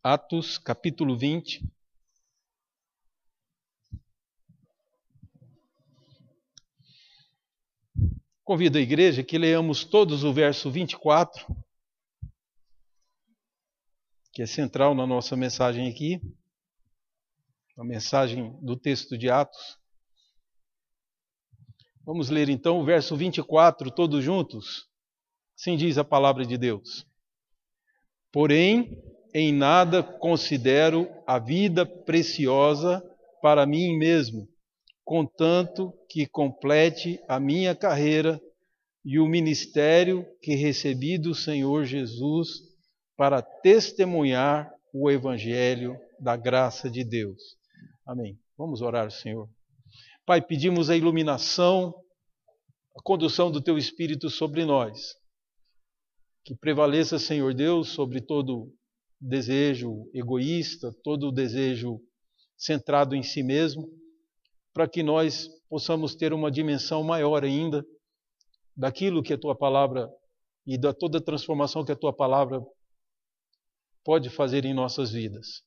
Atos, capítulo 20. Convido a igreja que leamos todos o verso 24, que é central na nossa mensagem aqui, a mensagem do texto de Atos. Vamos ler então o verso 24, todos juntos? Assim diz a palavra de Deus. Porém, em nada considero a vida preciosa para mim mesmo, contanto que complete a minha carreira e o ministério que recebi do Senhor Jesus para testemunhar o evangelho da graça de Deus. Amém. Vamos orar, Senhor. Pai, pedimos a iluminação, a condução do Teu Espírito sobre nós. Que prevaleça, Senhor Deus, sobre todo desejo egoísta, todo desejo centrado em si mesmo, para que nós possamos ter uma dimensão maior ainda daquilo que a Tua palavra e da toda a transformação que a Tua palavra pode fazer em nossas vidas.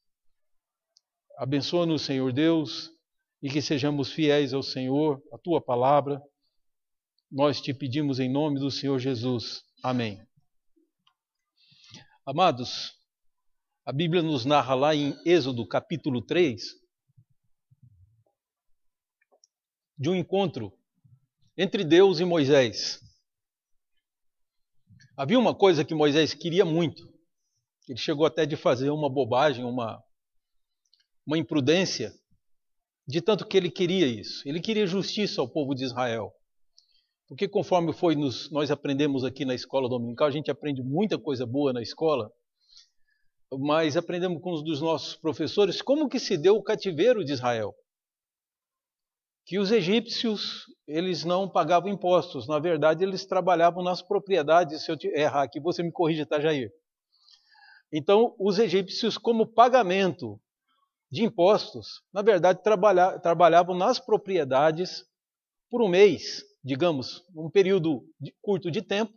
Abençoa-nos, Senhor Deus, e que sejamos fiéis ao Senhor, à Tua palavra. Nós te pedimos em nome do Senhor Jesus. Amém. Amados, a Bíblia nos narra lá em Êxodo capítulo 3, de um encontro entre Deus e Moisés. Havia uma coisa que Moisés queria muito. Ele chegou até de fazer uma bobagem, uma imprudência, de tanto que ele queria isso. Ele queria justiça ao povo de Israel. Porque conforme nós aprendemos aqui na escola dominical, a gente aprende muita coisa boa na escola, mas aprendemos com um dos nossos professores como que se deu o cativeiro de Israel. Que os egípcios, eles não pagavam impostos. Na verdade, eles trabalhavam nas propriedades. Se eu errar aqui, você me corrige, tá, Jair? Então, os egípcios, como pagamento de impostos, na verdade, trabalhavam nas propriedades por um mês, digamos, um período curto de tempo,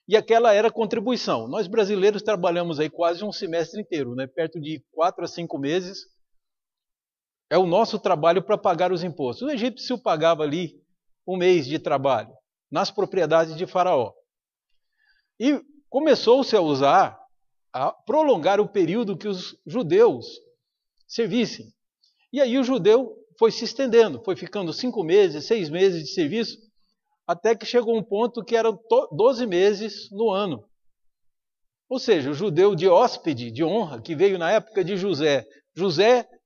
e aquela era a contribuição. Nós brasileiros trabalhamos aí quase um semestre inteiro, né? Perto de 4 a 5 meses, é o nosso trabalho para pagar os impostos. O egípcio pagava ali um mês de trabalho nas propriedades de Faraó. E começou-se a prolongar o período que os judeus servissem. E aí o judeu foi se estendendo, foi ficando 5 meses, 6 meses de serviço, até que chegou um ponto que eram 12 meses no ano. Ou seja, o judeu de hóspede, de honra, que veio na época de José,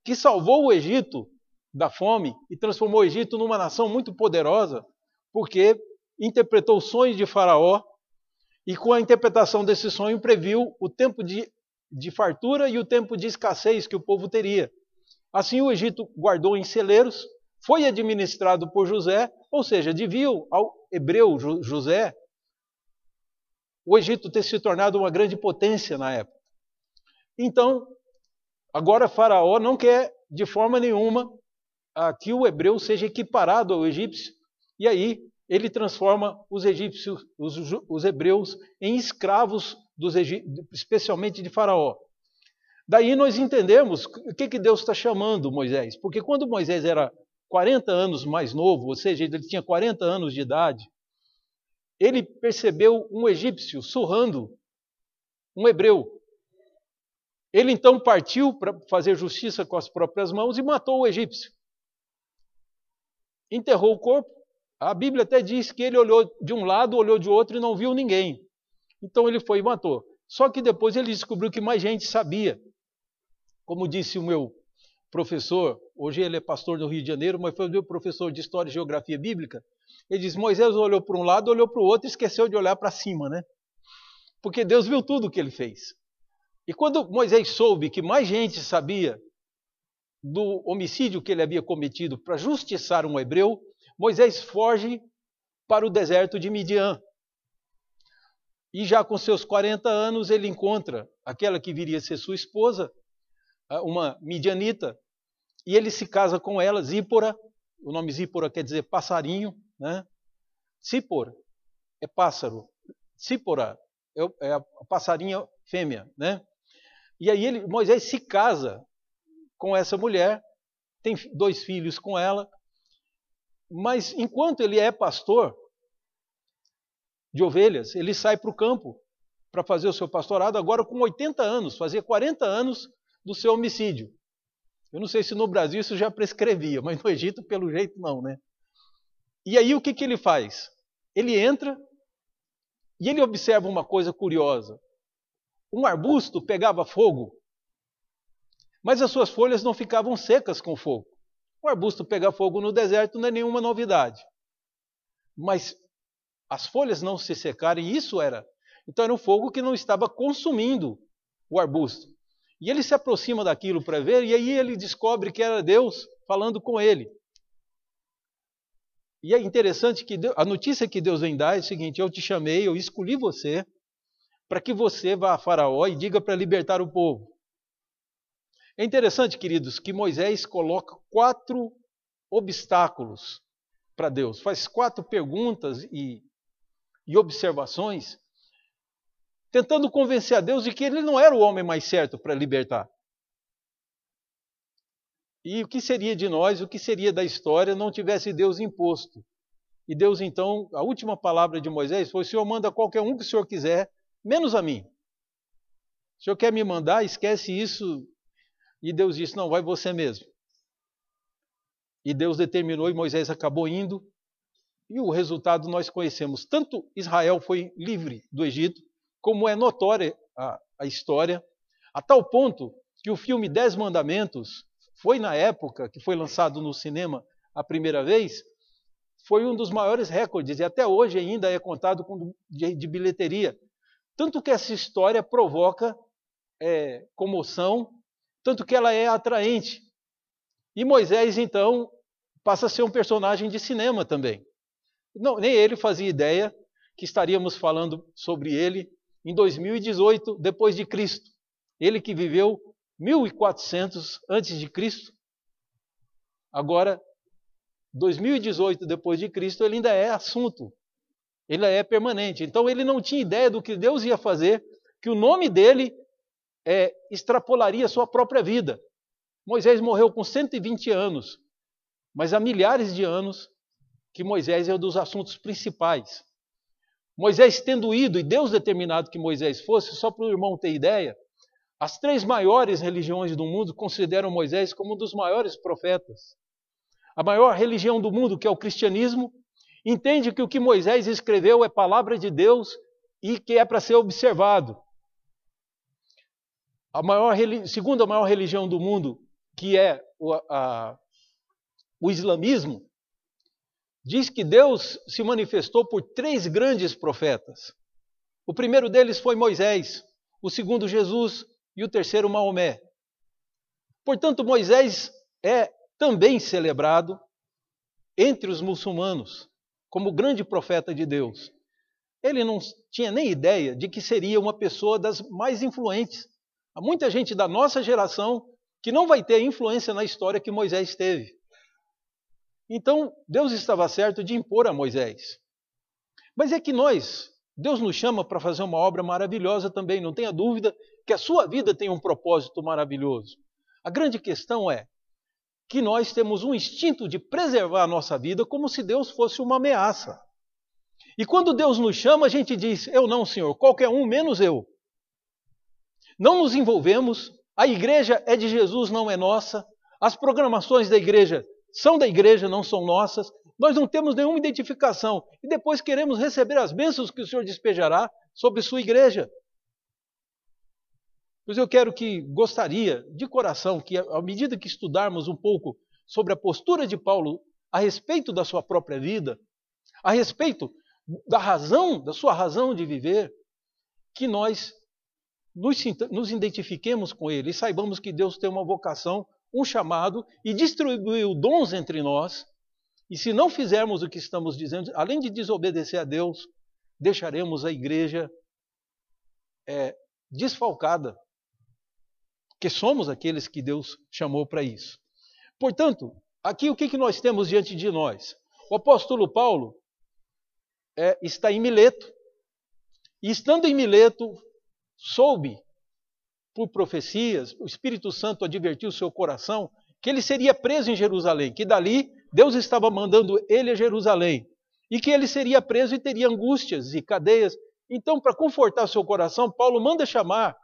que salvou o Egito da fome e transformou o Egito numa nação muito poderosa, porque interpretou o sonho de Faraó e com a interpretação desse sonho previu o tempo de fartura e o tempo de escassez que o povo teria. Assim o Egito guardou em celeiros, foi administrado por José, ou seja, deviam ao hebreu José o Egito ter se tornado uma grande potência na época. Então, agora Faraó não quer de forma nenhuma que o hebreu seja equiparado ao egípcio, e aí ele transforma os egípcios, os hebreus, em escravos especialmente de Faraó. Daí nós entendemos o que Deus está chamando Moisés, porque quando Moisés era 40 anos mais novo, ou seja, ele tinha 40 anos de idade, ele percebeu um egípcio surrando um hebreu. Ele então partiu para fazer justiça com as próprias mãos e matou o egípcio. Enterrou o corpo. A Bíblia até diz que ele olhou de um lado, olhou de outro e não viu ninguém. Então ele foi e matou. Só que depois ele descobriu que mais gente sabia. Como disse o meu professor, hoje ele é pastor do Rio de Janeiro, mas foi o meu professor de História e Geografia Bíblica. Ele diz, Moisés olhou para um lado, olhou para o outro e esqueceu de olhar para cima, né? Porque Deus viu tudo o que ele fez. E quando Moisés soube que mais gente sabia do homicídio que ele havia cometido para justiçar um hebreu, Moisés foge para o deserto de Midian. E já com seus 40 anos ele encontra aquela que viria a ser sua esposa, uma midianita, e ele se casa com ela, Zípora. O nome Zípora quer dizer passarinho, né? Zípora é pássaro, Zípora é a passarinha fêmea, né? E aí Moisés se casa com essa mulher, tem 2 filhos com ela, mas enquanto ele é pastor de ovelhas, ele sai para o campo para fazer o seu pastorado, agora com 80 anos, fazia 40 anos do seu homicídio. Eu não sei se no Brasil isso já prescrevia, mas no Egito, pelo jeito, não, né? E aí o que ele faz? Ele entra e ele observa uma coisa curiosa. Um arbusto pegava fogo, mas as suas folhas não ficavam secas com fogo. O arbusto pegar fogo no deserto não é nenhuma novidade. Mas as folhas não se secarem, isso era. Então era um fogo que não estava consumindo o arbusto. E ele se aproxima daquilo para ver, e aí ele descobre que era Deus falando com ele. E é interessante que a notícia que Deus vem dar é o seguinte: eu te chamei, eu escolhi você, para que você vá a Faraó e diga para libertar o povo. É interessante, queridos, que Moisés coloca 4 obstáculos para Deus, faz 4 perguntas e observações, tentando convencer a Deus de que ele não era o homem mais certo para libertar. E o que seria de nós, o que seria da história, não tivesse Deus imposto? E Deus, então, a última palavra de Moisés foi: o Senhor manda qualquer um que o Senhor quiser, menos a mim. O Senhor quer me mandar, esquece isso. E Deus disse: não, vai você mesmo. E Deus determinou e Moisés acabou indo. E o resultado nós conhecemos. Tanto Israel foi livre do Egito, como é notória a história, a tal ponto que o filme 10 Mandamentos foi, na época que foi lançado no cinema a primeira vez, foi um dos maiores recordes, e até hoje ainda é contado de bilheteria. Tanto que essa história provoca comoção, tanto que ela é atraente. E Moisés, então, passa a ser um personagem de cinema também. Não, nem ele fazia ideia que estaríamos falando sobre ele em 2018 depois de Cristo. Ele que viveu 1400 antes de Cristo. Agora, 2018 depois de Cristo, ele ainda é assunto. Ele é permanente. Então ele não tinha ideia do que Deus ia fazer, que o nome dele extrapolaria a sua própria vida. Moisés morreu com 120 anos, mas há milhares de anos que Moisés é um dos assuntos principais. Moisés tendo ido, e Deus determinado que Moisés fosse, só para o irmão ter ideia, as 3 maiores religiões do mundo consideram Moisés como um dos maiores profetas. A maior religião do mundo, que é o cristianismo, entende que o que Moisés escreveu é palavra de Deus e que é para ser observado. Segunda maior religião do mundo, que é o islamismo, diz que Deus se manifestou por 3 grandes profetas. O primeiro deles foi Moisés, o segundo Jesus e o terceiro Maomé. Portanto, Moisés é também celebrado entre os muçulmanos como grande profeta de Deus. Ele não tinha nem ideia de que seria uma pessoa das mais influentes. Há muita gente da nossa geração que não vai ter a influência na história que Moisés teve. Então, Deus estava certo de impor a Moisés. Mas é que Deus nos chama para fazer uma obra maravilhosa também. Não tenha dúvida que a sua vida tem um propósito maravilhoso. A grande questão é que nós temos um instinto de preservar a nossa vida como se Deus fosse uma ameaça. E quando Deus nos chama, a gente diz: eu não, Senhor, qualquer um menos eu. Não nos envolvemos, a igreja é de Jesus, não é nossa, as programações da igreja são da igreja, não são nossas, nós não temos nenhuma identificação e depois queremos receber as bênçãos que o Senhor despejará sobre sua igreja. Pois eu gostaria de coração que, à medida que estudarmos um pouco sobre a postura de Paulo a respeito da sua própria vida, a respeito da sua razão de viver, que nós nos identifiquemos com ele e saibamos que Deus tem uma vocação, um chamado e distribuiu dons entre nós. E se não fizermos o que estamos dizendo, além de desobedecer a Deus, deixaremos a igreja desfalcada, porque somos aqueles que Deus chamou para isso. Portanto, aqui o que nós temos diante de nós? O apóstolo Paulo está em Mileto, e estando em Mileto, soube por profecias, o Espírito Santo advertiu seu coração que ele seria preso em Jerusalém, que dali Deus estava mandando ele a Jerusalém, e que ele seria preso e teria angústias e cadeias. Então, para confortar seu coração, Paulo manda chamar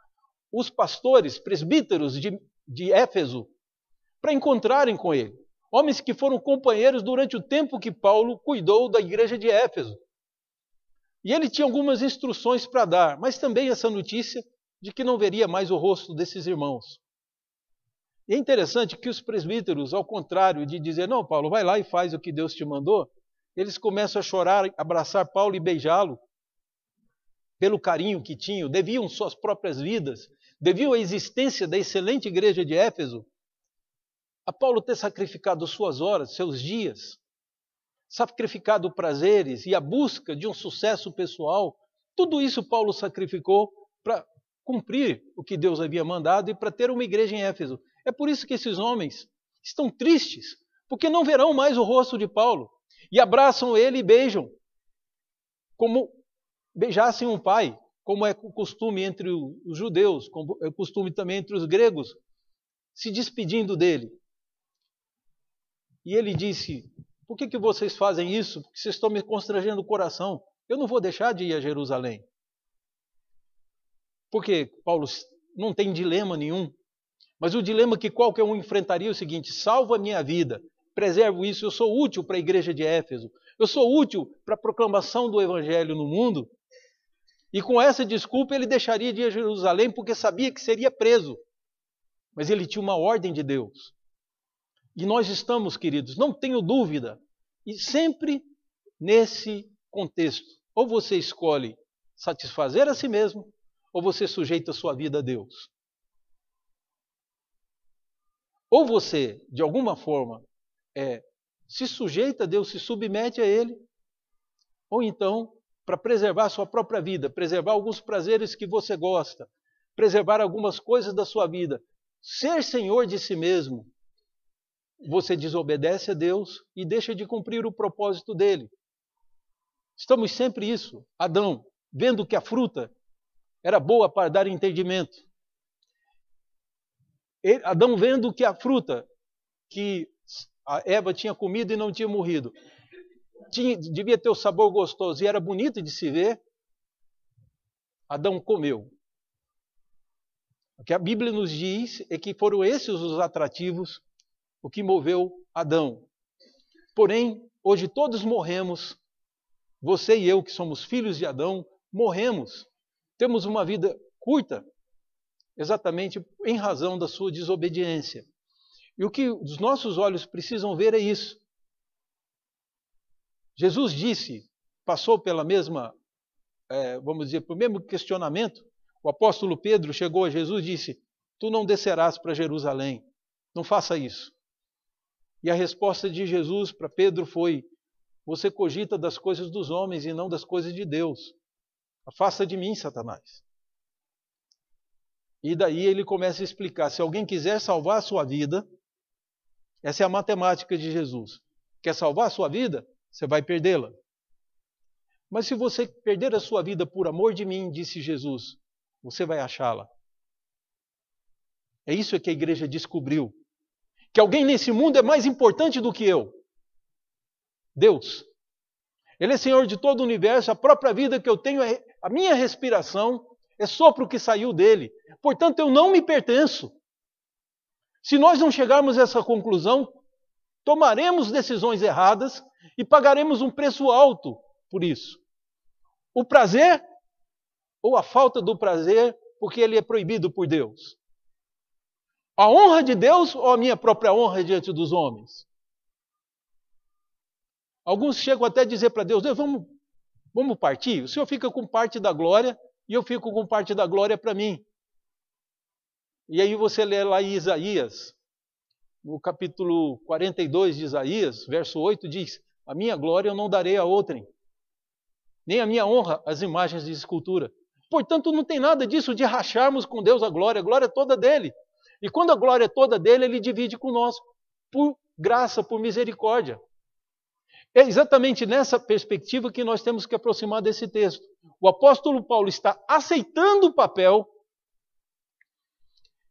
os pastores, presbíteros de Éfeso, para encontrarem com ele. Homens que foram companheiros durante o tempo que Paulo cuidou da igreja de Éfeso. E ele tinha algumas instruções para dar, mas também essa notícia de que não veria mais o rosto desses irmãos. E é interessante que os presbíteros, ao contrário de dizer, não, Paulo, vai lá e faz o que Deus te mandou, eles começam a chorar, abraçar Paulo e beijá-lo, pelo carinho que tinham, deviam suas próprias vidas, deviam à existência da excelente igreja de Éfeso, a Paulo ter sacrificado suas horas, seus dias, sacrificado prazeres e a busca de um sucesso pessoal, tudo isso Paulo sacrificou para cumprir o que Deus havia mandado e para ter uma igreja em Éfeso. É por isso que esses homens estão tristes, porque não verão mais o rosto de Paulo, e abraçam ele e beijam, como beijassem um pai, como é o costume entre os judeus, como é o costume também entre os gregos, se despedindo dele. E ele disse, por que vocês fazem isso? Porque vocês estão me constrangendo o coração. Eu não vou deixar de ir a Jerusalém. Porque Paulo não tem dilema nenhum. Mas o dilema que qualquer um enfrentaria é o seguinte, salvo a minha vida, preservo isso, eu sou útil para a igreja de Éfeso, eu sou útil para a proclamação do evangelho no mundo, e com essa desculpa ele deixaria de ir a Jerusalém porque sabia que seria preso. Mas ele tinha uma ordem de Deus. E nós estamos, queridos, não tenho dúvida, e sempre nesse contexto. Ou você escolhe satisfazer a si mesmo, ou você sujeita a sua vida a Deus. Ou você, de alguma forma, se sujeita a Deus, se submete a Ele, ou então, para preservar a sua própria vida, preservar alguns prazeres que você gosta, preservar algumas coisas da sua vida, ser senhor de si mesmo, você desobedece a Deus e deixa de cumprir o propósito dele. Estamos sempre isso. Adão, vendo que a fruta era boa para dar entendimento. Adão vendo que a fruta que a Eva tinha comido e não tinha morrido, devia ter o sabor gostoso e era bonito de se ver, Adão comeu. O que a Bíblia nos diz é que foram esses os atrativos, o que moveu Adão. Porém, hoje todos morremos, você e eu que somos filhos de Adão, morremos. Temos uma vida curta, exatamente em razão da sua desobediência. E o que os nossos olhos precisam ver é isso. Jesus disse, passou pela mesma, vamos dizer, pelo mesmo questionamento. O apóstolo Pedro chegou a Jesus e disse, tu não descerás para Jerusalém, não faça isso. E a resposta de Jesus para Pedro foi, você cogita das coisas dos homens e não das coisas de Deus. Afasta de mim, Satanás. E daí ele começa a explicar, se alguém quiser salvar a sua vida, essa é a matemática de Jesus. Quer salvar a sua vida? Você vai perdê-la. Mas se você perder a sua vida por amor de mim, disse Jesus, você vai achá-la. É isso que a igreja descobriu. Que alguém nesse mundo é mais importante do que eu. Deus. Ele é Senhor de todo o universo, a própria vida que eu tenho, a minha respiração é sopro que saiu dele. Portanto, eu não me pertenço. Se nós não chegarmos a essa conclusão, tomaremos decisões erradas e pagaremos um preço alto por isso. O prazer ou a falta do prazer, porque ele é proibido por Deus. A honra de Deus ou a minha própria honra diante dos homens? Alguns chegam até a dizer para Deus, Deus, vamos partir? O Senhor fica com parte da glória e eu fico com parte da glória para mim. E aí você lê lá em Isaías, no capítulo 42 de Isaías, verso 8, diz, a minha glória eu não darei a outrem, nem a minha honra às imagens de escultura. Portanto, não tem nada disso de racharmos com Deus a glória é toda dele. E quando a glória é toda dele, ele divide conosco, por graça, por misericórdia. É exatamente nessa perspectiva que nós temos que aproximar desse texto. O apóstolo Paulo está aceitando o papel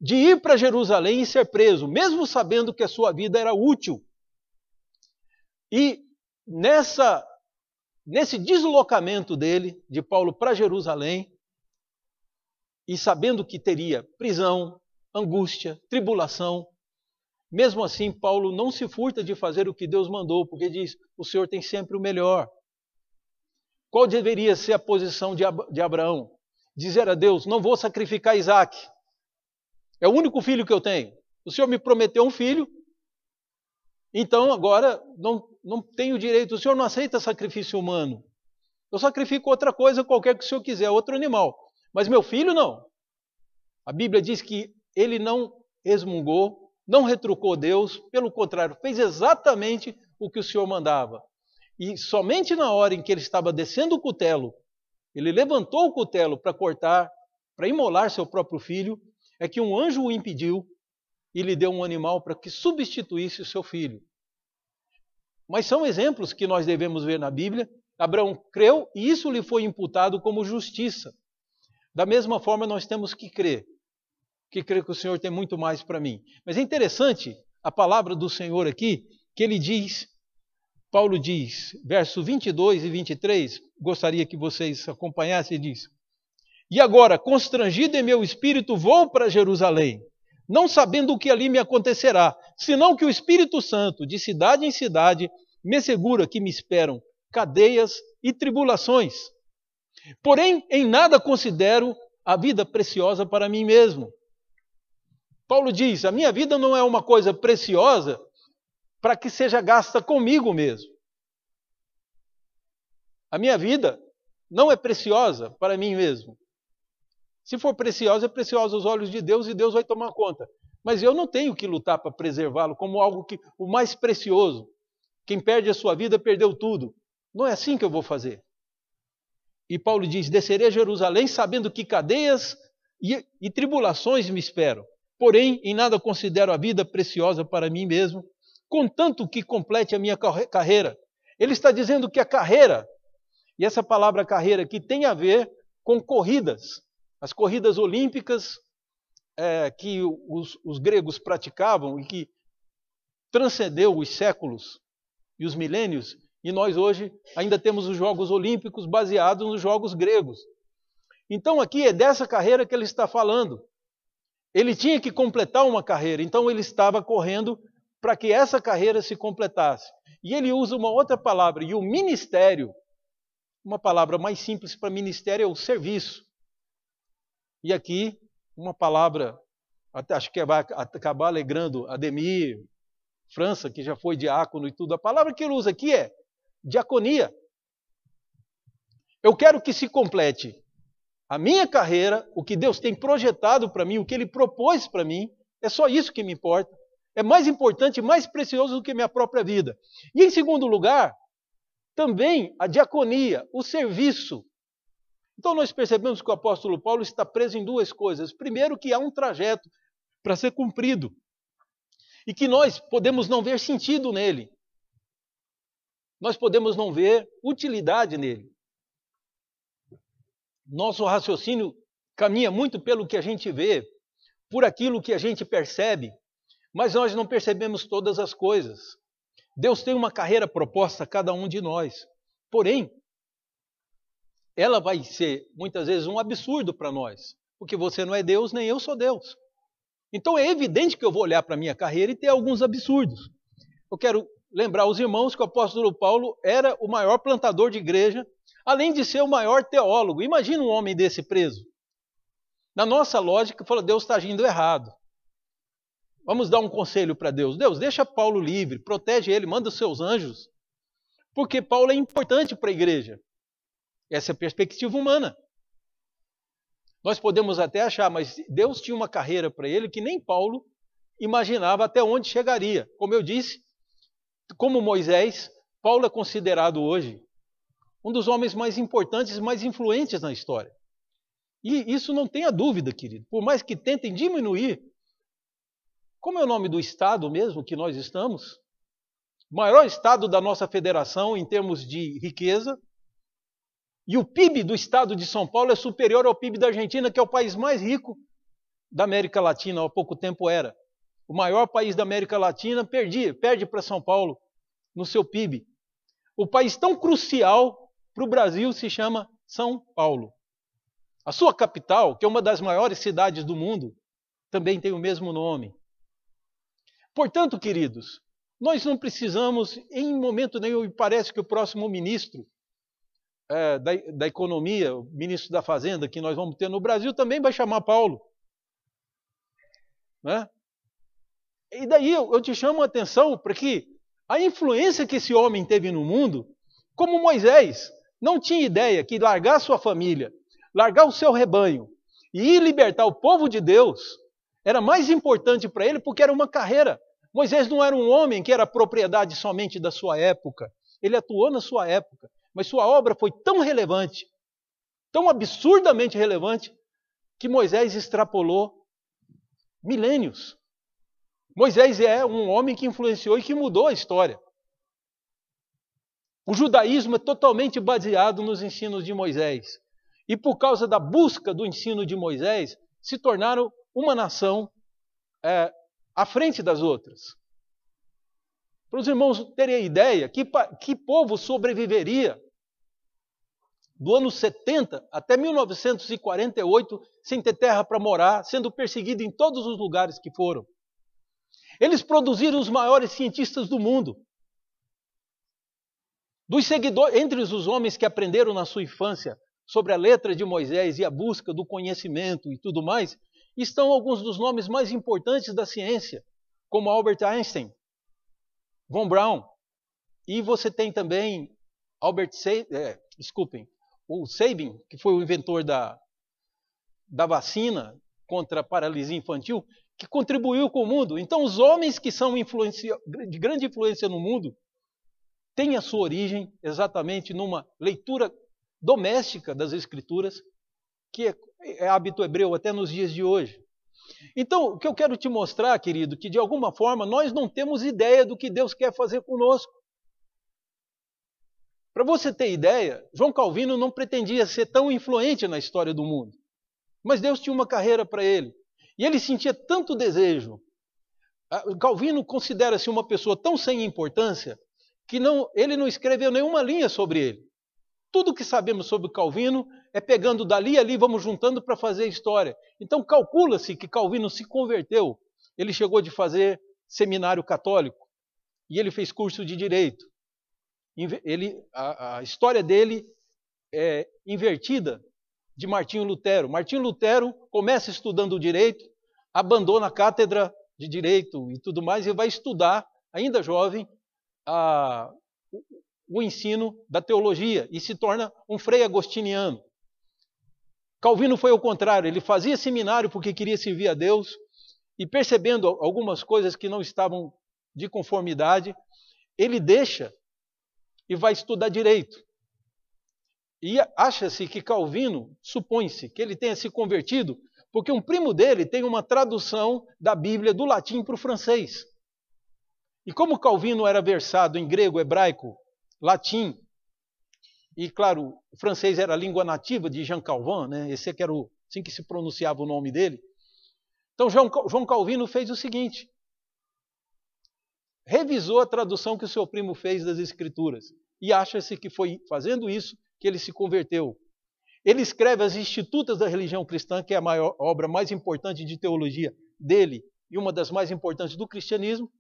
de ir para Jerusalém e ser preso, mesmo sabendo que a sua vida era útil. E nesse deslocamento dele, de Paulo para Jerusalém, e sabendo que teria prisão, angústia, tribulação, mesmo assim Paulo não se furta de fazer o que Deus mandou, porque diz, o Senhor tem sempre o melhor. Qual deveria ser a posição de Abraão? Dizer a Deus, não vou sacrificar Isaac, é o único filho que eu tenho. O Senhor me prometeu um filho, então agora não tenho direito, o Senhor não aceita sacrifício humano. Eu sacrifico outra coisa qualquer que o Senhor quiser, outro animal. Mas meu filho não. A Bíblia diz que ele não resmungou, não retrucou Deus, pelo contrário, fez exatamente o que o Senhor mandava. E somente na hora em que ele estava descendo o cutelo, ele levantou o cutelo para cortar, para imolar seu próprio filho, é que um anjo o impediu e lhe deu um animal para que substituísse o seu filho. Mas são exemplos que nós devemos ver na Bíblia. Abraão creu e isso lhe foi imputado como justiça. Da mesma forma, nós temos que crer que o Senhor tem muito mais para mim. Mas é interessante a palavra do Senhor aqui, que ele diz, Paulo diz, verso 22 e 23, gostaria que vocês acompanhassem, diz, e agora, constrangido em meu espírito, vou para Jerusalém, não sabendo o que ali me acontecerá, senão que o Espírito Santo, de cidade em cidade, me assegura que me esperam cadeias e tribulações. Porém, em nada considero a vida preciosa para mim mesmo. Paulo diz, a minha vida não é uma coisa preciosa para que seja gasta comigo mesmo. A minha vida não é preciosa para mim mesmo. Se for preciosa, é preciosa aos olhos de Deus e Deus vai tomar conta. Mas eu não tenho que lutar para preservá-lo como algo o mais precioso. Quem perde a sua vida perdeu tudo. Não é assim que eu vou fazer. E Paulo diz, descerei a Jerusalém sabendo que cadeias e tribulações me esperam. Porém, em nada considero a vida preciosa para mim mesmo, contanto que complete a minha carreira. Ele está dizendo que a carreira, e essa palavra carreira aqui tem a ver com corridas. As corridas olímpicas que os gregos praticavam e que transcendeu os séculos e os milênios, e nós hoje ainda temos os Jogos Olímpicos baseados nos Jogos gregos. Então aqui é dessa carreira que ele está falando. Ele tinha que completar uma carreira, então ele estava correndo para que essa carreira se completasse. E ele usa uma outra palavra, e o ministério, uma palavra mais simples para ministério é o serviço. E aqui, uma palavra, até acho que vai acabar alegrando Ademir, França, que já foi diácono e tudo. A palavra que ele usa aqui é diaconia. Eu quero que se complete a minha carreira, o que Deus tem projetado para mim, o que Ele propôs para mim, é só isso que me importa. É mais importante, mais precioso do que minha própria vida. E em segundo lugar, também a diaconia, o serviço. Então nós percebemos que o apóstolo Paulo está preso em duas coisas. Primeiro, que há um trajeto para ser cumprido. E que nós podemos não ver sentido nele. Nós podemos não ver utilidade nele. Nosso raciocínio caminha muito pelo que a gente vê, por aquilo que a gente percebe, mas nós não percebemos todas as coisas. Deus tem uma carreira proposta a cada um de nós. Porém, ela vai ser, muitas vezes, um absurdo para nós, porque você não é Deus, nem eu sou Deus. Então é evidente que eu vou olhar para a minha carreira e ter alguns absurdos. Eu quero lembrar aos irmãos que o apóstolo Paulo era o maior plantador de igreja, além de ser o maior teólogo. Imagina um homem desse preso. Na nossa lógica, fala, Deus está agindo errado. Vamos dar um conselho para Deus. Deus, deixa Paulo livre, protege ele, manda os seus anjos. Porque Paulo é importante para a igreja. Essa é a perspectiva humana. Nós podemos até achar, mas Deus tinha uma carreira para ele que nem Paulo imaginava até onde chegaria. Como eu disse, como Moisés, Paulo é considerado hoje um dos homens mais importantes e mais influentes na história. E isso não tenha dúvida, querido. Por mais que tentem diminuir, como é o nome do estado mesmo que nós estamos? O maior estado da nossa federação em termos de riqueza. E o PIB do estado de São Paulo é superior ao PIB da Argentina, que é o país mais rico da América Latina há pouco tempo era. O maior país da América Latina perde para São Paulo no seu PIB. O país tão crucial para o Brasil se chama São Paulo. A sua capital, que é uma das maiores cidades do mundo, também tem o mesmo nome. Portanto, queridos, nós não precisamos, em momento nenhum, e parece que o próximo ministro da Economia, o ministro da Fazenda, que nós vamos ter no Brasil, também vai chamar Paulo. Né? E daí eu te chamo a atenção para que a influência que esse homem teve no mundo, como Moisés, não tinha ideia que largar sua família, largar o seu rebanho e ir libertar o povo de Deus era mais importante para ele porque era uma carreira. Moisés não era um homem que era propriedade somente da sua época. Ele atuou na sua época, mas sua obra foi tão relevante, tão absurdamente relevante, que Moisés extrapolou milênios. Moisés é um homem que influenciou e que mudou a história. O judaísmo é totalmente baseado nos ensinos de Moisés. E por causa da busca do ensino de Moisés, se tornaram uma nação à frente das outras. Para os irmãos terem a ideia, que povo sobreviveria do ano 70 até 1948 sem ter terra para morar, sendo perseguido em todos os lugares que foram. Eles produziram os maiores cientistas do mundo. Entre os homens que aprenderam na sua infância sobre a letra de Moisés e a busca do conhecimento e tudo mais, estão alguns dos nomes mais importantes da ciência, como Albert Einstein, Von Braun, e você tem também o Sabin, que foi o inventor da vacina contra a paralisia infantil, que contribuiu com o mundo. Então, os homens que são de grande influência no mundo têm a sua origem exatamente numa leitura doméstica das Escrituras, que é hábito hebreu até nos dias de hoje. Então, o que eu quero te mostrar, querido, que de alguma forma nós não temos ideia do que Deus quer fazer conosco. Para você ter ideia, João Calvino não pretendia ser tão influente na história do mundo, mas Deus tinha uma carreira para ele. E ele sentia tanto desejo. Calvino considera-se uma pessoa tão sem importância que ele não escreveu nenhuma linha sobre ele. Tudo que sabemos sobre Calvino é pegando dali e ali, vamos juntando para fazer a história. Então calcula-se que Calvino se converteu. Ele chegou de fazer seminário católico e ele fez curso de direito. A história dele é invertida de Martinho Lutero. Martinho Lutero começa estudando direito, abandona a cátedra de direito e tudo mais e vai estudar, ainda jovem, o ensino da teologia e se torna um frei agostiniano. Calvino foi ao contrário, ele fazia seminário porque queria servir a Deus e percebendo algumas coisas que não estavam de conformidade, ele deixa e vai estudar direito. E acha-se que Calvino, supõe-se que ele tenha se convertido porque um primo dele tem uma tradução da Bíblia do latim para o francês. E como Calvino era versado em grego, hebraico, latim, e claro, o francês era a língua nativa de Jean Calvin, né? Esse que era assim que se pronunciava o nome dele. Então João Calvino fez o seguinte, revisou a tradução que o seu primo fez das Escrituras, e acha-se que foi fazendo isso que ele se converteu. Ele escreve as Institutas da Religião Cristã, que é a obra mais importante de teologia dele e uma das mais importantes do cristianismo.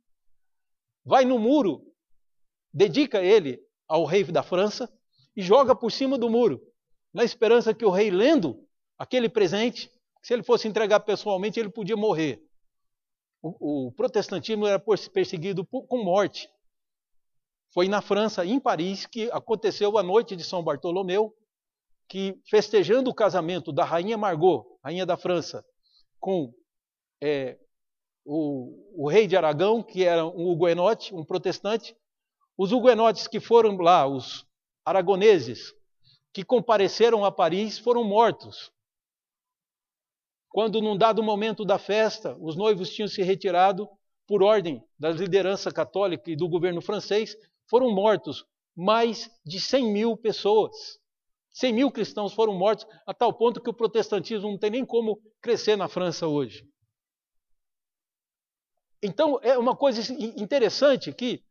Vai no muro, dedica ele ao rei da França e joga por cima do muro, na esperança que o rei, lendo aquele presente, se ele fosse entregar pessoalmente, ele podia morrer. O protestantismo era perseguido com morte. Foi na França, em Paris, que aconteceu a noite de São Bartolomeu, que festejando o casamento da rainha Margot, rainha da França, com o rei de Aragão, que era um huguenote, um protestante, os huguenotes que foram lá, os aragoneses, que compareceram a Paris, foram mortos. Quando, num dado momento da festa, os noivos tinham se retirado por ordem da liderança católica e do governo francês, foram mortos mais de 100 mil pessoas. 100.000 cristãos foram mortos, a tal ponto que o protestantismo não tem nem como crescer na França hoje. Então, é uma coisa interessante que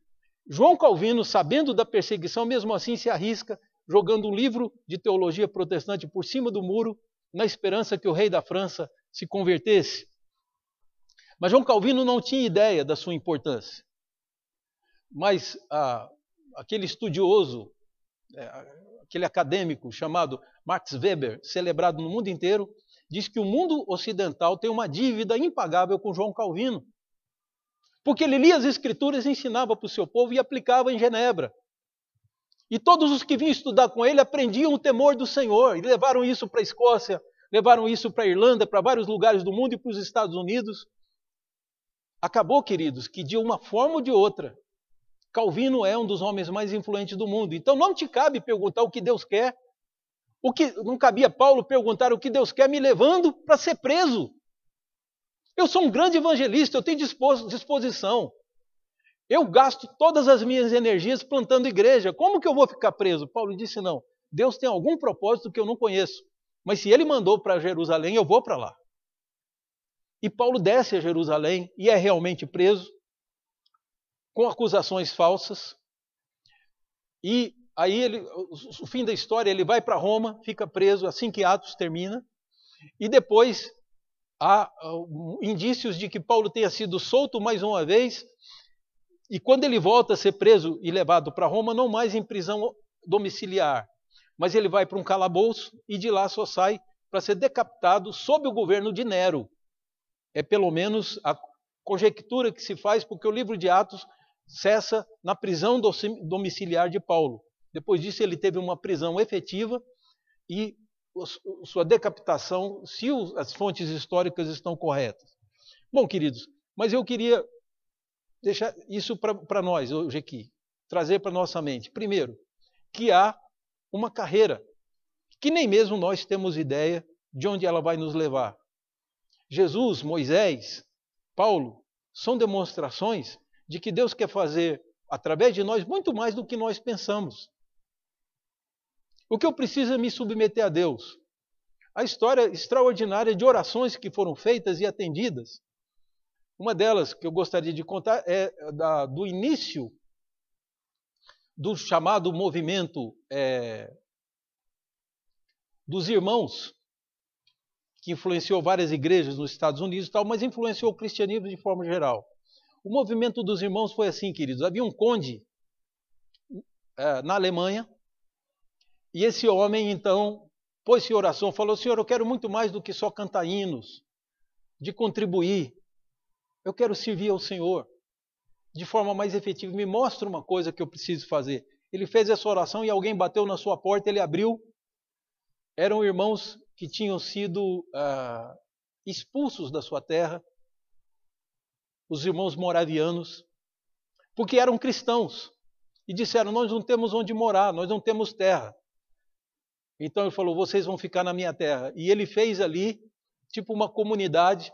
João Calvino, sabendo da perseguição, mesmo assim se arrisca, jogando um livro de teologia protestante por cima do muro, na esperança que o rei da França se convertesse. Mas João Calvino não tinha ideia da sua importância. Mas aquele estudioso, aquele acadêmico chamado Max Weber, celebrado no mundo inteiro, diz que o mundo ocidental tem uma dívida impagável com João Calvino. Porque ele lia as Escrituras, ensinava para o seu povo e aplicava em Genebra. E todos os que vinham estudar com ele aprendiam o temor do Senhor. E levaram isso para a Escócia, levaram isso para a Irlanda, para vários lugares do mundo e para os Estados Unidos. Acabou, queridos, que de uma forma ou de outra, Calvino é um dos homens mais influentes do mundo. Então não te cabe perguntar o que Deus quer. Não cabia Paulo perguntar o que Deus quer me levando para ser preso. Eu sou um grande evangelista, eu tenho disposição. Eu gasto todas as minhas energias plantando igreja. Como que eu vou ficar preso? Paulo disse, não. Deus tem algum propósito que eu não conheço. Mas se ele mandou para Jerusalém, eu vou para lá. E Paulo desce a Jerusalém e é realmente preso, com acusações falsas. E aí, o fim da história, ele vai para Roma, fica preso assim que Atos termina. E depois há indícios de que Paulo tenha sido solto mais uma vez. E quando ele volta a ser preso e levado para Roma, não mais em prisão domiciliar, mas ele vai para um calabouço e de lá só sai para ser decapitado sob o governo de Nero. É pelo menos a conjectura que se faz, porque o livro de Atos cessa na prisão domiciliar de Paulo. Depois disso ele teve uma prisão efetiva e sua decapitação, se as fontes históricas estão corretas. Bom, queridos, mas eu queria deixar isso para nós hoje aqui, trazer para nossa mente. Primeiro, que há uma carreira que nem mesmo nós temos ideia de onde ela vai nos levar. Jesus, Moisés, Paulo, são demonstrações de que Deus quer fazer através de nós muito mais do que nós pensamos. O que eu preciso é me submeter a Deus. A história extraordinária de orações que foram feitas e atendidas. Uma delas que eu gostaria de contar é do início do chamado movimento dos irmãos, que influenciou várias igrejas nos Estados Unidos e tal, mas influenciou o cristianismo de forma geral. O movimento dos irmãos foi assim, queridos. Havia um conde na Alemanha, e esse homem, então, pôs-se em oração, falou, Senhor, eu quero muito mais do que só cantar hinos, de contribuir. Eu quero servir ao Senhor de forma mais efetiva. Me mostra uma coisa que eu preciso fazer. Ele fez essa oração e alguém bateu na sua porta, ele abriu. Eram irmãos que tinham sido expulsos da sua terra, os irmãos moravianos, porque eram cristãos. E disseram, nós não temos onde morar, nós não temos terra. Então ele falou, vocês vão ficar na minha terra. E ele fez ali, tipo uma comunidade,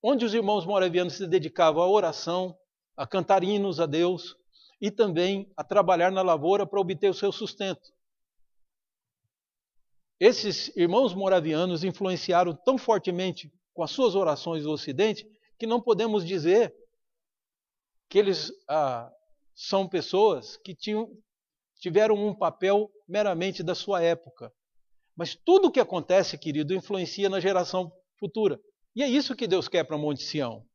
onde os irmãos moravianos se dedicavam à oração, a cantar hinos a Deus e também a trabalhar na lavoura para obter o seu sustento. Esses irmãos moravianos influenciaram tão fortemente com as suas orações do Ocidente que não podemos dizer que eles são pessoas que tiveram um papel meramente da sua época. Mas tudo o que acontece, querido, influencia na geração futura. E é isso que Deus quer para Monte Sião.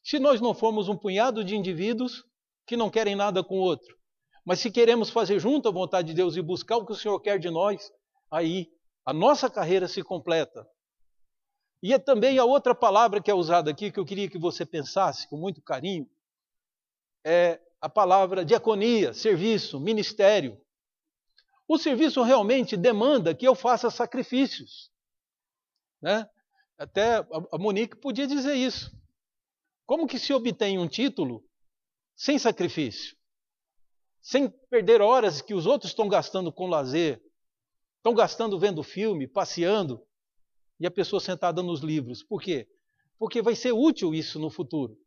Se nós não formos um punhado de indivíduos que não querem nada com o outro, mas se queremos fazer junto a vontade de Deus e buscar o que o Senhor quer de nós, aí a nossa carreira se completa. E é também a outra palavra que é usada aqui, que eu queria que você pensasse com muito carinho, é a palavra diaconia, serviço, ministério. O serviço realmente demanda que eu faça sacrifícios, né? Até a Monique podia dizer isso. Como que se obtém um título sem sacrifício? Sem perder horas que os outros estão gastando com lazer, estão gastando vendo filme, passeando, e a pessoa sentada nos livros. Por quê? Porque vai ser útil isso no futuro.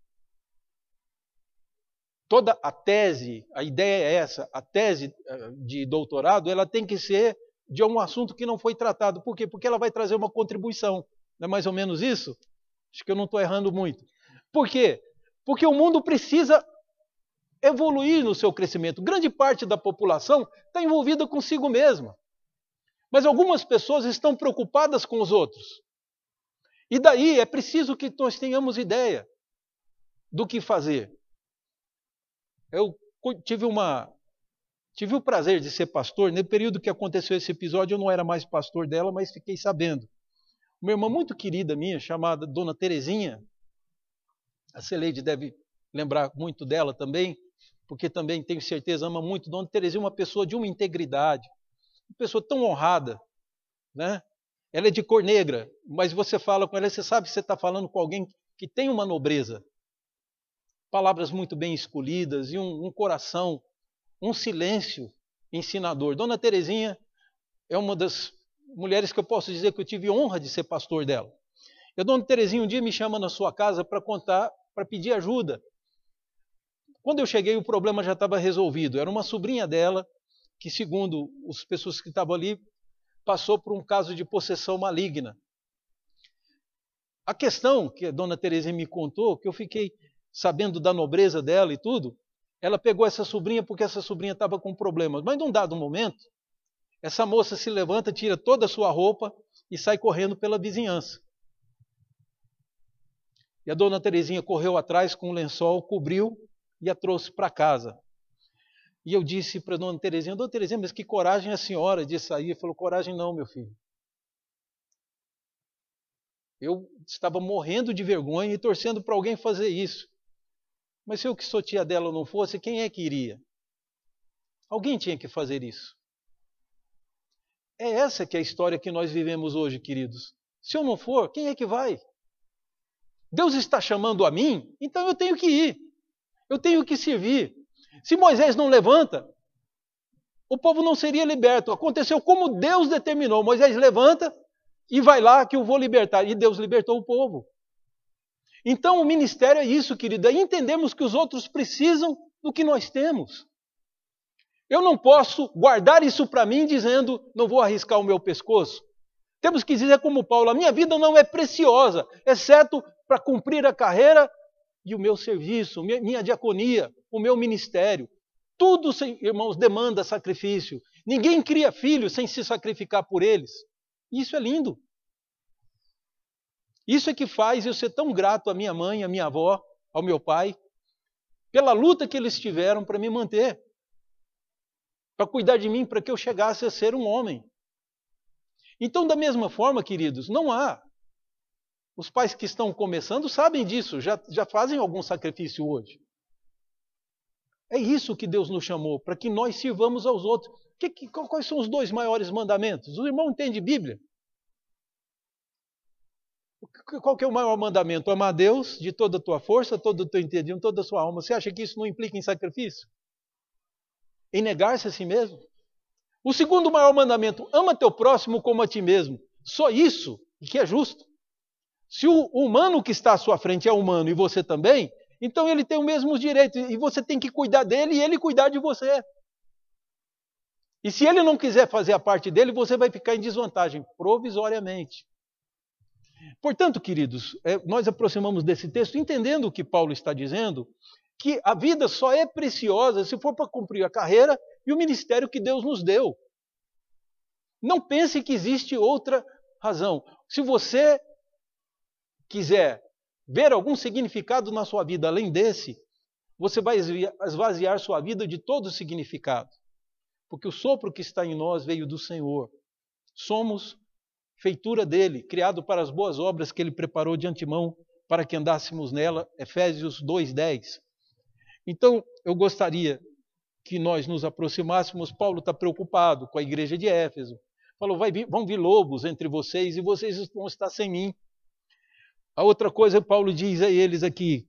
Toda a tese, a ideia é essa, a tese de doutorado, ela tem que ser de um assunto que não foi tratado. Por quê? Porque ela vai trazer uma contribuição. Não é mais ou menos isso? Acho que eu não estou errando muito. Por quê? Porque o mundo precisa evoluir no seu crescimento. Grande parte da população está envolvida consigo mesma. Mas algumas pessoas estão preocupadas com os outros. E daí é preciso que nós tenhamos ideia do que fazer. Eu tive o prazer de ser pastor. No período que aconteceu esse episódio, eu não era mais pastor dela, mas fiquei sabendo. Uma irmã muito querida minha, chamada Dona Terezinha, a Celeide deve lembrar muito dela também, porque também, tenho certeza, ama muito. Dona Terezinha é uma pessoa de uma integridade, uma pessoa tão honrada, né? Ela é de cor negra, mas você fala com ela, você sabe que você está falando com alguém que tem uma nobreza. Palavras muito bem escolhidas e um coração, um silêncio ensinador. Dona Terezinha é uma das mulheres que eu posso dizer que eu tive honra de ser pastor dela. E a Dona Terezinha um dia me chama na sua casa para contar, para pedir ajuda. Quando eu cheguei, o problema já estava resolvido. Era uma sobrinha dela, que segundo as pessoas que estavam ali, passou por um caso de possessão maligna. A questão que a Dona Terezinha me contou, que eu fiquei sabendo da nobreza dela e tudo, ela pegou essa sobrinha porque essa sobrinha estava com problemas. Mas num dado momento, essa moça se levanta, tira toda a sua roupa e sai correndo pela vizinhança. E a Dona Terezinha correu atrás com um lençol, cobriu e a trouxe para casa. E eu disse para a Dona Terezinha, mas que coragem a senhora de sair? Ele falou, coragem não, meu filho. Eu estava morrendo de vergonha e torcendo para alguém fazer isso. Mas se eu que sou tia dela não fosse, quem é que iria? Alguém tinha que fazer isso. É essa que é a história que nós vivemos hoje, queridos. Se eu não for, quem é que vai? Deus está chamando a mim, então eu tenho que ir. Eu tenho que servir. Se Moisés não levanta, o povo não seria liberto. Aconteceu como Deus determinou. Moisés levanta e vai lá que eu vou libertar. E Deus libertou o povo. Então o ministério é isso, querido. É entendermos que os outros precisam do que nós temos. Eu não posso guardar isso para mim dizendo, não vou arriscar o meu pescoço. Temos que dizer como Paulo, a minha vida não é preciosa, exceto para cumprir a carreira e o meu serviço, minha diaconia, o meu ministério. Tudo, irmãos, demanda sacrifício. Ninguém cria filhos sem se sacrificar por eles. Isso é lindo. Isso é que faz eu ser tão grato à minha mãe, à minha avó, ao meu pai, pela luta que eles tiveram para me manter, para cuidar de mim, para que eu chegasse a ser um homem. Então, da mesma forma, queridos, não há. Os pais que estão começando sabem disso, já fazem algum sacrifício hoje. É isso que Deus nos chamou, para que nós sirvamos aos outros. Quais são os 2 maiores mandamentos? O irmão entende Bíblia? Qual que é o maior mandamento? Amar a Deus de toda a tua força, todo o teu entendimento, toda a sua alma. Você acha que isso não implica em sacrifício? Em negar-se a si mesmo? O segundo maior mandamento, ama teu próximo como a ti mesmo. Só isso, que é justo. Se o humano que está à sua frente é humano e você também, então ele tem os mesmos direitos e você tem que cuidar dele e ele cuidar de você. E se ele não quiser fazer a parte dele, você vai ficar em desvantagem, provisoriamente. Portanto, queridos, nós aproximamos desse texto entendendo o que Paulo está dizendo, que a vida só é preciosa se for para cumprir a carreira e o ministério que Deus nos deu. Não pense que existe outra razão. Se você quiser ver algum significado na sua vida além desse, você vai esvaziar sua vida de todo o significado. Porque o sopro que está em nós veio do Senhor. Somos feitura dele, criado para as boas obras que ele preparou de antemão para que andássemos nela. Efésios 2:10. Então, eu gostaria que nós nos aproximássemos. Paulo está preocupado com a igreja de Éfeso. Falou, vão vir lobos entre vocês e vocês vão estar sem mim. A outra coisa, Paulo diz a eles aqui,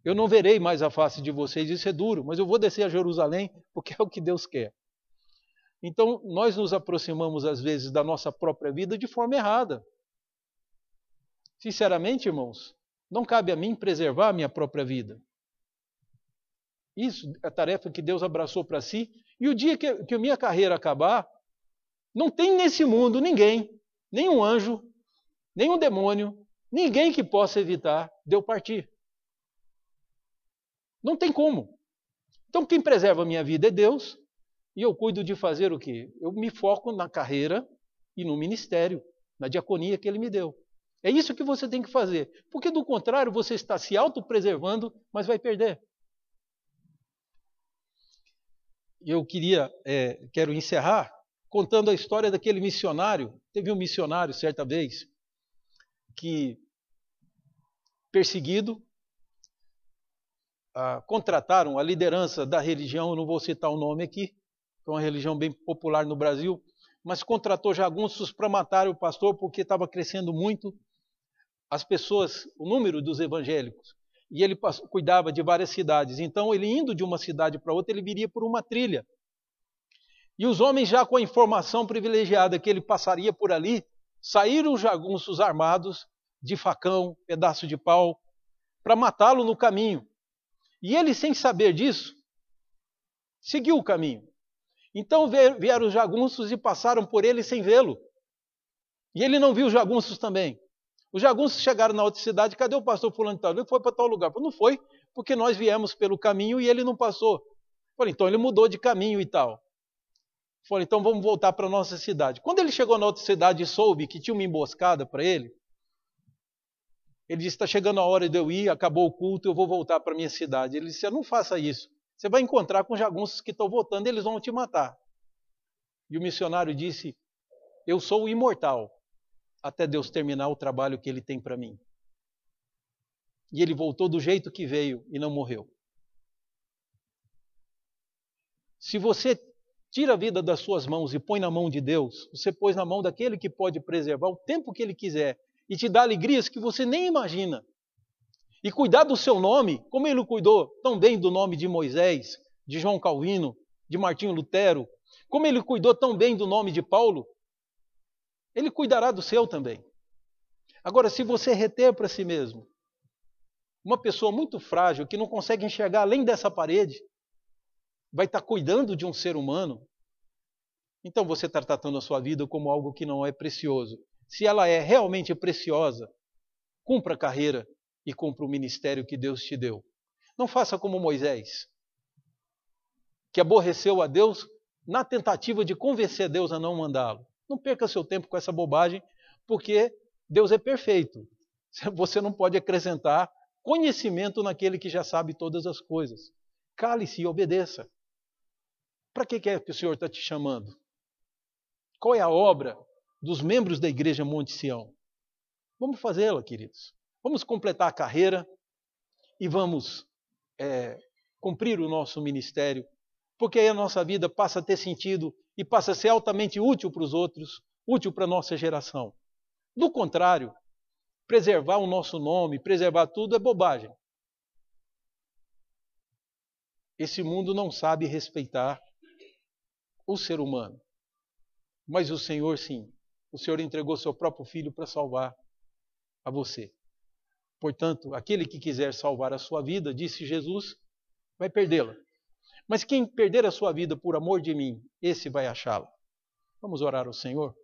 eu não verei mais a face de vocês, isso é duro, mas eu vou descer a Jerusalém porque é o que Deus quer. Então, nós nos aproximamos às vezes da nossa própria vida de forma errada. Sinceramente, irmãos, não cabe a mim preservar a minha própria vida. Isso é a tarefa que Deus abraçou para si. E o dia que a minha carreira acabar, não tem nesse mundo ninguém, nenhum anjo, nenhum demônio, ninguém que possa evitar de eu partir. Não tem como. Então quem preserva a minha vida é Deus, e eu cuido de fazer o quê? Eu me foco na carreira e no ministério, na diaconia que Ele me deu. É isso que você tem que fazer, porque do contrário você está se autopreservando, mas vai perder. Eu quero encerrar contando a história daquele missionário. Teve um missionário, certa vez, que, perseguido, contrataram a liderança da religião, eu não vou citar o nome aqui, é uma religião bem popular no Brasil, mas contratou jagunços para matar o pastor porque estava crescendo muito as pessoas, o número dos evangélicos. E ele cuidava de várias cidades. Então, ele indo de uma cidade para outra, ele viria por uma trilha. E os homens, já com a informação privilegiada que ele passaria por ali, saíram os jagunços armados de facão, pedaço de pau, para matá-lo no caminho. E ele, sem saber disso, seguiu o caminho. Então vieram os jagunços e passaram por ele sem vê-lo. E ele não viu os jagunços também. Os jagunços chegaram na outra cidade, cadê o pastor fulano de tal? Ele foi para tal lugar. Não foi, porque nós viemos pelo caminho e ele não passou. Falei, então ele mudou de caminho e tal. Falei, então vamos voltar para a nossa cidade. Quando ele chegou na outra cidade e soube que tinha uma emboscada para ele disse, está chegando a hora de eu ir, acabou o culto, eu vou voltar para a minha cidade. Ele disse, não faça isso. Você vai encontrar com jagunços que estão voltando e eles vão te matar. E o missionário disse, eu sou imortal, até Deus terminar o trabalho que Ele tem para mim. E ele voltou do jeito que veio e não morreu. Se você tira a vida das suas mãos e põe na mão de Deus, você pôs na mão daquele que pode preservar o tempo que Ele quiser e te dá alegrias que você nem imagina. E cuidar do seu nome, como Ele cuidou tão bem do nome de Moisés, de João Calvino, de Martinho Lutero, como Ele cuidou tão bem do nome de Paulo, Ele cuidará do seu também. Agora, se você reter para si mesmo uma pessoa muito frágil, que não consegue enxergar além dessa parede, vai estar cuidando de um ser humano, então você está tratando a sua vida como algo que não é precioso. Se ela é realmente preciosa, cumpra a carreira e cumpra o ministério que Deus te deu. Não faça como Moisés, que aborreceu a Deus na tentativa de convencer Deus a não mandá-lo. Não perca seu tempo com essa bobagem, porque Deus é perfeito. Você não pode acrescentar conhecimento naquele que já sabe todas as coisas. Cale-se e obedeça. Para que é que o Senhor está te chamando? Qual é a obra dos membros da Igreja Monte Sião? Vamos fazê-la, queridos. Vamos completar a carreira e vamos cumprir o nosso ministério, porque aí a nossa vida passa a ter sentido e passa a ser altamente útil para os outros, útil para a nossa geração. Do contrário, preservar o nosso nome, preservar tudo é bobagem. Esse mundo não sabe respeitar o ser humano. Mas o Senhor, sim. O Senhor entregou seu próprio Filho para salvar a você. Portanto, aquele que quiser salvar a sua vida, disse Jesus, vai perdê-la. Mas quem perder a sua vida por amor de mim, esse vai achá-la. Vamos orar ao Senhor?